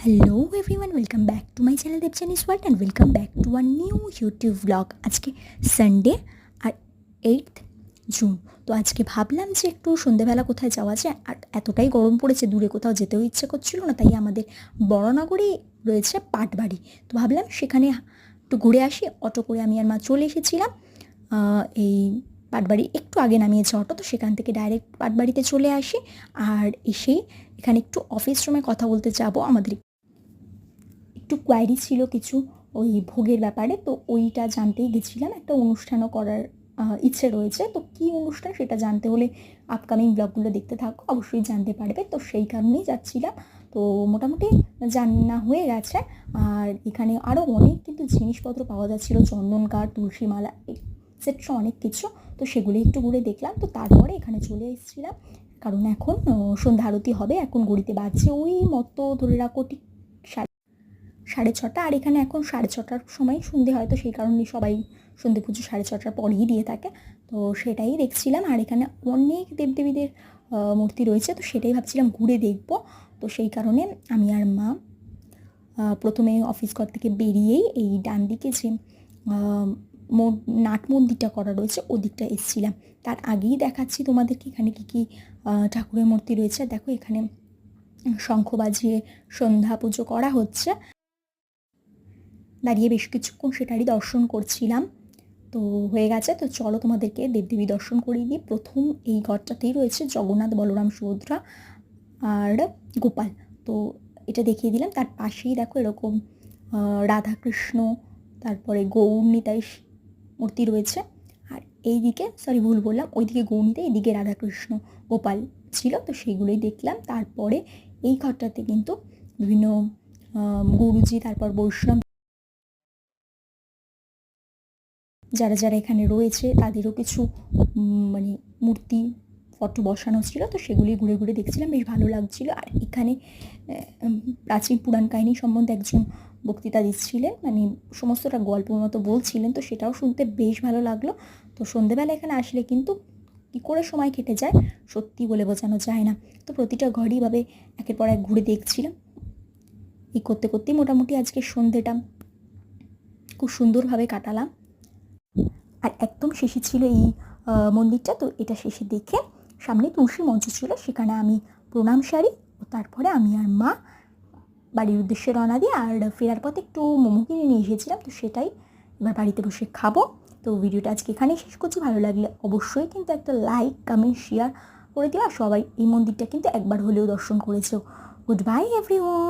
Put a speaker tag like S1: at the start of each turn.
S1: Hello everyone, welcome back to my channel দেবচানিস world and welcome back to our new YouTube blog. আজকে Sunday আর 8th June. তো আজকে ভাবলাম যে একটু সন্ধেবেলা কোথায় যাওয়া যায়, আর এতটাই গরম পড়েছে দূরে কোথাও যেতেও ইচ্ছে করছিল না, তাই আমাদের বড়নগরেই রয়েছে পাটবাড়ি। তো ভাবলাম সেখানে একটু ঘুরে আসি। অটো করে আমি আর মা চলে এসেছিলাম। এই পাটবাড়ি একটু আগে নামিয়েছে অটো, তো সেখান থেকে ডাইরেক্ট পাটবাড়িতে চলে আসি। আর এসেই এখানে একটু অফিস রুমে কথা বলতে যাব। আমাদের একটু কোয়ারি ছিল কিছু ওই ভোগের ব্যাপারে, তো ওইটা জানতেই গেছিলাম। একটা অনুষ্ঠানও করার ইচ্ছে রয়েছে, তো কী অনুষ্ঠান সেটা জানতে হলে আপকামিং ব্লগগুলো দেখতে থাকো, অবশ্যই জানতে পারবে। তো সেই কারণেই যাচ্ছিলাম। তো মোটামুটি জানা হয়ে গেছে। আর এখানে আরও অনেক কিন্তু জিনিসপত্র পাওয়া যাচ্ছিলো, চন্দন কাঠ, তুলসী মালা এক্সেট্রা অনেক কিছু। তো সেগুলো একটু ঘুরে দেখলাম। তো তারপরে এখানে চলে এসেছিলাম, কারণ এখন সন্ধ্যা আরতি হবে। এখন ঘড়িতে বাজছে ওই মতো ধরে রাখো ঠিক 6:30। আর এখানে এখন 6:30টার সময় সন্ধে হয়, তো সেই কারণেই সবাই সন্ধে পুজো 6:30টার পরেই দিয়ে থাকে। তো সেটাই দেখছিলাম। আর এখানে অনেক দেবদেবীদের মূর্তি রয়েছে, তো সেটাই ভাবছিলাম ঘুরে দেখব। তো সেই কারণে আমি আর মা প্রথমে অফিস ঘর থেকে বেরিয়েই এই ডান দিকে যে নাট মন্দিরটা করা রয়েছে ওদিকটা এসেছিলাম। তার আগেই দেখাচ্ছি তোমাদেরকে এখানে কী কী ঠাকুরের মূর্তি রয়েছে। দেখো এখানে শঙ্খ বাজিয়ে সন্ধ্যা পুজো করা হচ্ছে। দাঁড়িয়ে বেশ কিছুক্ষণ সেটারই দর্শন করছিলাম। তো হয়ে গেছে, তো চলো তোমাদেরকে দেবদেবী দর্শন করিয়ে দিই। প্রথম এই ঘরটাতেই রয়েছে জগন্নাথ, বলরাম, সুভদ্রা আর গোপাল। তো এটা দেখিয়ে দিলাম। তার পাশেই দেখো এরকম রাধাকৃষ্ণ, তারপরে গৌর নিতাই মূর্তি রয়েছে। আর এইদিকে ভুল বললাম, ওইদিকে গৌরনিতাই, এইদিকে রাধাকৃষ্ণ গোপাল ছিল। তো সেইগুলোই দেখলাম। তারপরে এই ঘরটাতে কিন্তু বিভিন্ন গুরুজি, তারপর বৈষ্ণব যারা যারা এখানে রয়েছে তাদেরও কিছু মানে মূর্তি ফটো বসানো ছিল। তো সেগুলি ঘুরে ঘুরে দেখছিলাম, বেশ ভালো লাগছিল। আর এখানে প্রাচীন পুরাণ কাহিনী সম্বন্ধে একজন বক্তৃতা দিচ্ছিলেন, মানে সমস্তটা গল্পের মতো বলছিলেন। তো সেটাও শুনতে বেশ ভালো লাগলো। তো সন্ধেবেলা এখানে আসলে কিন্তু কী করে সময় কেটে যায় সত্যি বলে বোঝানো যায় না। তো প্রতিটা ঘরই ভাবে একের পর এক ঘুরে দেখছিলাম। এই করতে করতেই মোটামুটি আজকে সন্ধেটা খুব সুন্দরভাবে কাটালাম। আর একদম শেষে ছিল এই মন্দিরটা। তো এটা শেষে দেখে সামনে তুলসী মঞ্চ ছিল, সেখানে আমি প্রণাম সারি। ও তারপরে আমি আর মা বাড়ির উদ্দেশ্যে রওনা দিই। আর ফেরার পথে একটু মোমো কিনে নিয়ে এসেছিলাম, তো সেটাই এবার বাড়িতে বসে খাবো। তো ভিডিওটা আজকে এখানেই শেষ করছি। ভালো লাগলে অবশ্যই কিন্তু একটা লাইক, কমেন্ট, শেয়ার করে দিও। আর সবাই এই মন্দিরটা কিন্তু একবার হলেও দর্শন করেছো। Good bye everyone.